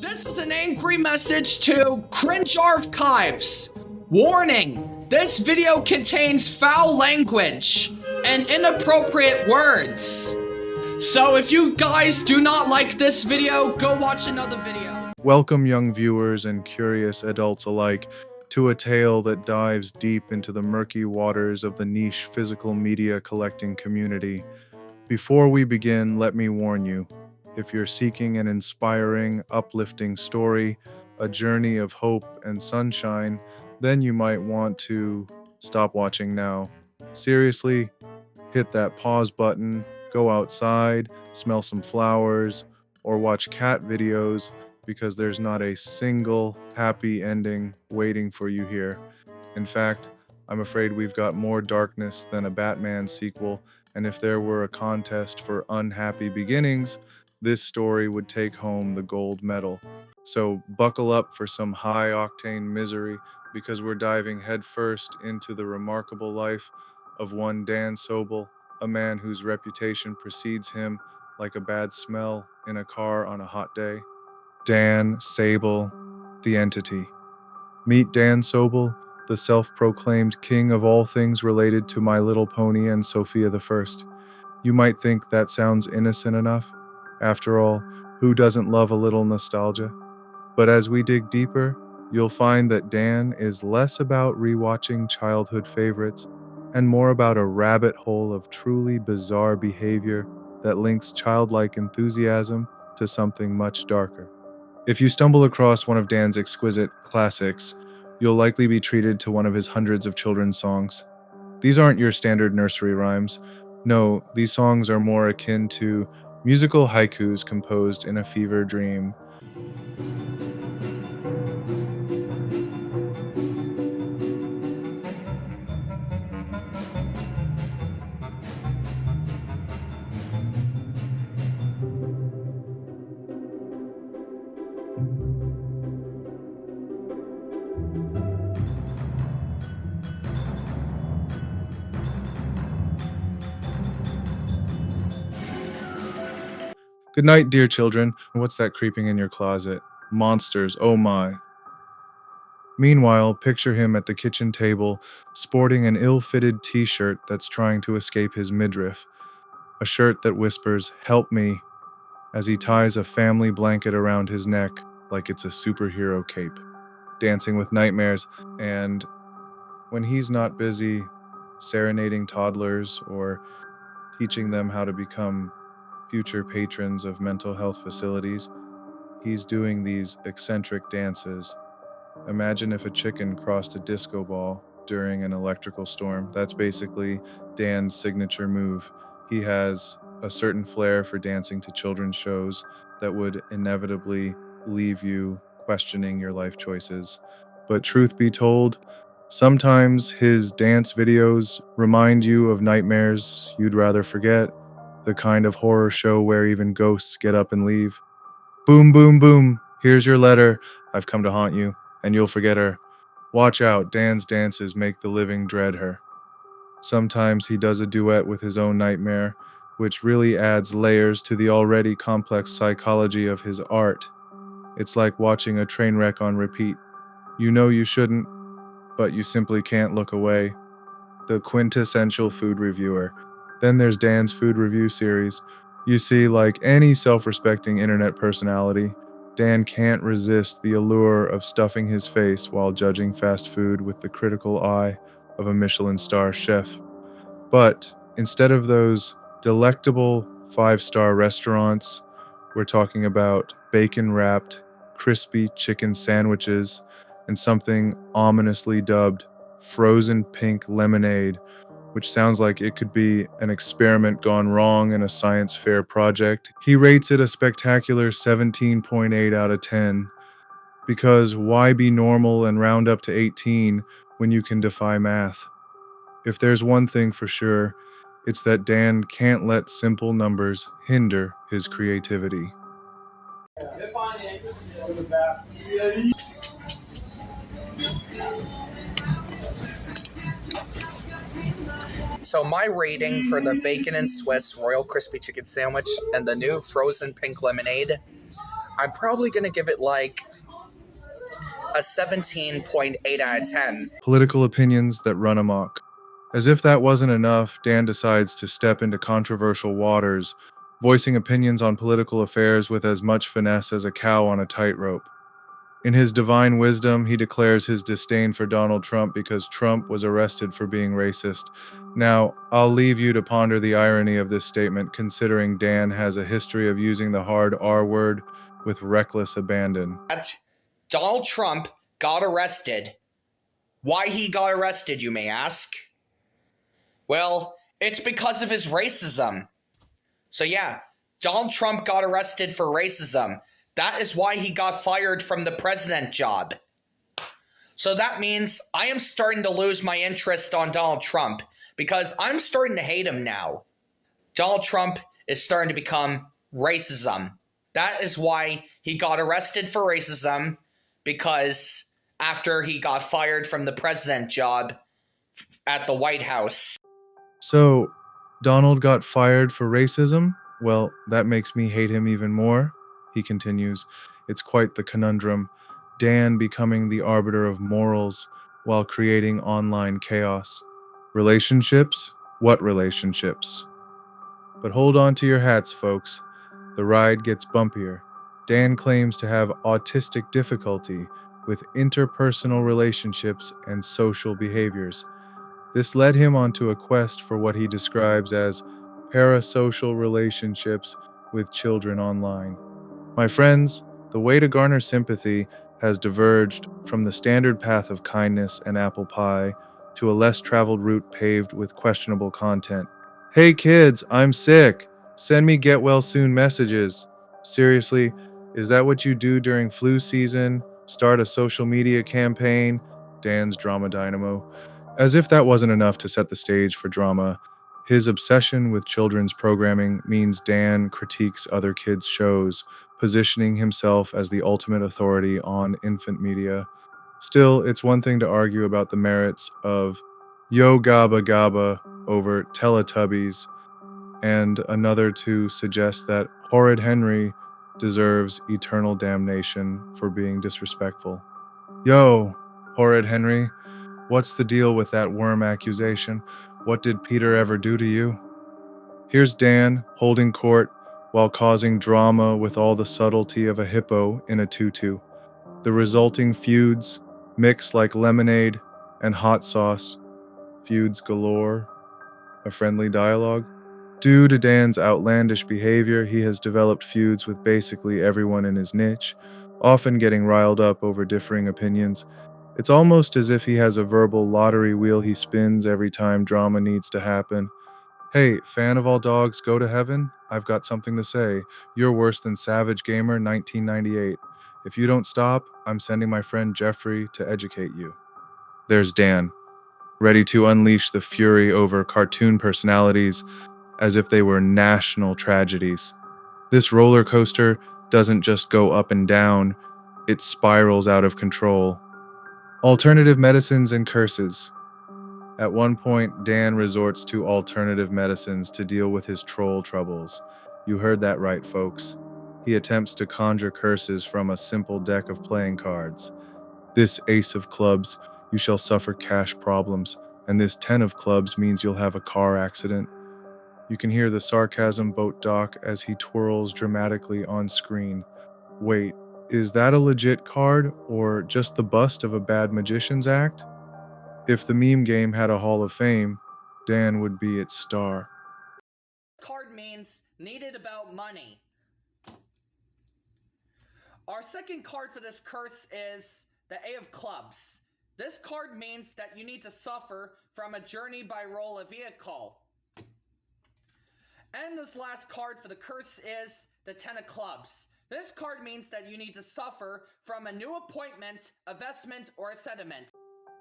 This is an angry message to cringe archives. Warning, this video contains foul language and inappropriate words. So if you guys do not like this video, go watch another video. Welcome young viewers and curious adults alike to a tale that dives deep into the murky waters of the niche physical media collecting community. Before we begin, let me warn you, if you're seeking an inspiring, uplifting story, a journey of hope and sunshine, then you might want to stop watching now. Seriously, hit that pause button, go outside, smell some flowers, or watch cat videos because there's not a single happy ending waiting for you here. In fact, I'm afraid we've got more darkness than a Batman sequel, and if there were a contest for unhappy beginnings, this story would take home the gold medal. So buckle up for some high-octane misery because we're diving headfirst into the remarkable life of one Dan Sobel, a man whose reputation precedes him like a bad smell in a car on a hot day. Dan Sobel, the entity. Meet Dan Sobel, the self-proclaimed king of all things related to My Little Pony and Sophia the First. You might think that sounds innocent enough. After all, who doesn't love a little nostalgia? But as we dig deeper, you'll find that Dan is less about rewatching childhood favorites and more about a rabbit hole of truly bizarre behavior that links childlike enthusiasm to something much darker. If you stumble across one of Dan's exquisite classics, you'll likely be treated to one of his hundreds of children's songs. These aren't your standard nursery rhymes. No, these songs are more akin to musical haikus composed in a fever dream. Good night, dear children. What's that creeping in your closet? Monsters, oh my. Meanwhile, picture him at the kitchen table, sporting an ill-fitted t-shirt that's trying to escape his midriff. A shirt that whispers, "Help me," as he ties a family blanket around his neck like it's a superhero cape. Dancing with nightmares, and when he's not busy serenading toddlers or teaching them how to become future patrons of mental health facilities, he's doing these eccentric dances. Imagine if a chicken crossed a disco ball during an electrical storm. That's basically Dan's signature move. He has a certain flair for dancing to children's shows that would inevitably leave you questioning your life choices. But truth be told, sometimes his dance videos remind you of nightmares you'd rather forget. The kind of horror show where even ghosts get up and leave. Boom, boom, boom. Here's your letter. I've come to haunt you, and you'll forget her. Watch out, Dan's dances make the living dread her. Sometimes he does a duet with his own nightmare, which really adds layers to the already complex psychology of his art. It's like watching a train wreck on repeat. You know you shouldn't, but you simply can't look away. The quintessential food reviewer. Then there's Dan's food review series. You see, like any self-respecting internet personality, Dan can't resist the allure of stuffing his face while judging fast food with the critical eye of a Michelin star chef. But instead of those delectable 5-star restaurants, we're talking about bacon-wrapped, crispy chicken sandwiches and something ominously dubbed frozen pink lemonade, which sounds like it could be an experiment gone wrong in a science fair project. He rates it a spectacular 17.8 out of 10. Because why be normal and round up to 18 when you can defy math? If there's one thing for sure, it's that Dan can't let simple numbers hinder his creativity. So my rating for the Bacon and Swiss Royal Crispy Chicken Sandwich and the new Frozen Pink Lemonade I'm probably gonna give it like a 17.8 out of 10. Political opinions that run amok. As if that wasn't enough, Dan decides to step into controversial waters, voicing opinions on political affairs with as much finesse as a cow on a tightrope. In his divine wisdom, he declares his disdain for Donald Trump because Trump was arrested for being racist. Now, I'll leave you to ponder the irony of this statement, considering Dan has a history of using the hard R word with reckless abandon. Donald Trump got arrested. Why he got arrested, you may ask? Well, it's because of his racism. So yeah, Donald Trump got arrested for racism. That is why he got fired from the president job. So that means I am starting to lose my interest on Donald Trump because I'm starting to hate him now. Donald Trump is starting to become racism. That is why he got arrested for racism, because after he got fired from the president job at the White House. So, Donald got fired for racism? Well, that makes me hate him even more, he continues. It's quite the conundrum. Dan becoming the arbiter of morals while creating online chaos. Relationships? What relationships? But hold on to your hats, folks. The ride gets bumpier. Dan claims to have autistic difficulty with interpersonal relationships and social behaviors. This led him onto a quest for what he describes as parasocial relationships with children online. My friends, the way to garner sympathy has diverged from the standard path of kindness and apple pie to a less traveled route paved with questionable content. Hey kids, I'm sick. Send me get well soon messages. Seriously, is that what you do during flu season? Start a social media campaign? Dan's drama dynamo. As if that wasn't enough to set the stage for drama, his obsession with children's programming means Dan critiques other kids' shows, positioning himself as the ultimate authority on infant media. Still, it's one thing to argue about the merits of Yo Gabba Gabba over Teletubbies, and another to suggest that Horrid Henry deserves eternal damnation for being disrespectful. Yo, Horrid Henry, what's the deal with that worm accusation? What did Peter ever do to you? Here's Dan holding court while causing drama with all the subtlety of a hippo in a tutu. The resulting feuds mix like lemonade and hot sauce. Feuds galore. A friendly dialogue. Due to Dan's outlandish behavior, he has developed feuds with basically everyone in his niche, often getting riled up over differing opinions. It's almost as if he has a verbal lottery wheel he spins every time drama needs to happen. Hey, fan of all dogs go to heaven? I've got something to say. You're worse than Savage Gamer 1998. If you don't stop, I'm sending my friend Jeffrey to educate you. There's Dan, ready to unleash the fury over cartoon personalities as if they were national tragedies. This roller coaster doesn't just go up and down, it spirals out of control. Alternative medicines and curses. At one point, Dan resorts to alternative medicines to deal with his troll troubles. You heard that right, folks. He attempts to conjure curses from a simple deck of playing cards. This ace of clubs, you shall suffer cash problems, and this 10 of clubs means you'll have a car accident. You can hear the sarcasm boat dock as he twirls dramatically on screen. Wait, is that a legit card, or just the bust of a bad magician's act? If the meme game had a Hall of Fame, Dan would be its star. Card means needed about money. Our second card for this curse is the A of Clubs. This card means that you need to suffer from a journey by roll a vehicle. And this last card for the curse is the 10 of Clubs. This card means that you need to suffer from a new appointment, investment, or a settlement.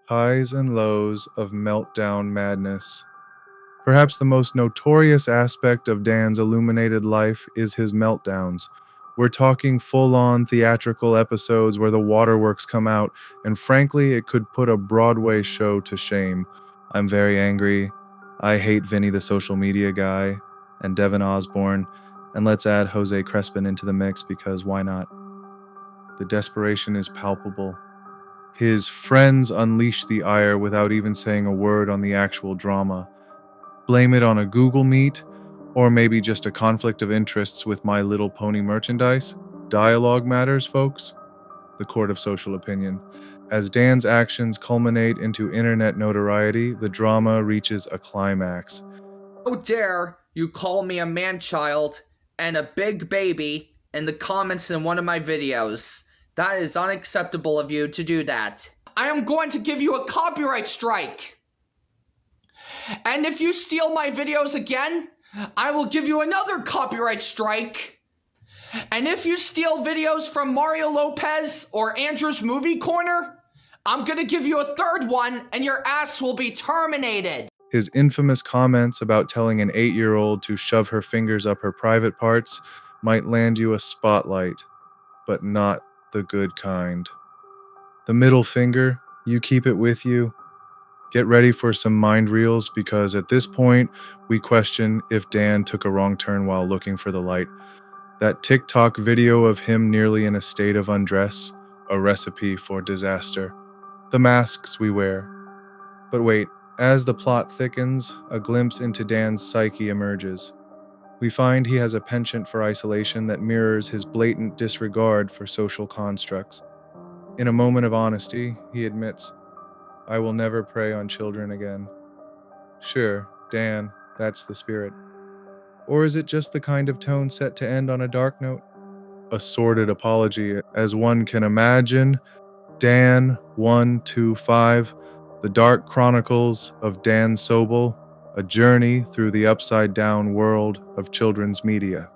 Highs and lows of meltdown madness. Perhaps the most notorious aspect of Dan's illuminated life is his meltdowns. We're talking full-on theatrical episodes where the waterworks come out, and frankly, it could put a Broadway show to shame. I'm very angry. I hate Vinny the social media guy, and Devin Osborne, and let's add Jose Crespin into the mix because why not? The desperation is palpable. His friends unleash the ire without even saying a word on the actual drama. Blame it on a Google Meet, or maybe just a conflict of interests with My Little Pony merchandise. Dialogue matters, folks. The court of social opinion. As Dan's actions culminate into internet notoriety, the drama reaches a climax. How dare you call me a man-child and a big baby in the comments in one of my videos. That is unacceptable of you to do that. I am going to give you a copyright strike. And if you steal my videos again, I will give you another copyright strike. And if you steal videos from Mario Lopez or Andrew's Movie Corner, I'm gonna give you a third one and your ass will be terminated. His infamous comments about telling an 8-year-old to shove her fingers up her private parts might land you a spotlight, but not the good kind. The middle finger, you keep it with you. Get ready for some mind reels because at this point, we question if Dan took a wrong turn while looking for the light. That TikTok video of him nearly in a state of undress, a recipe for disaster. The masks we wear. But wait, as the plot thickens, a glimpse into Dan's psyche emerges. We find he has a penchant for isolation that mirrors his blatant disregard for social constructs. In a moment of honesty, he admits, "I will never prey on children again." Sure, Dan, that's the spirit. Or is it just the kind of tone set to end on a dark note? A sordid apology, as one can imagine. Dan 125, The Dark Chronicles of Dan Sobel, a journey through the upside-down world of children's media.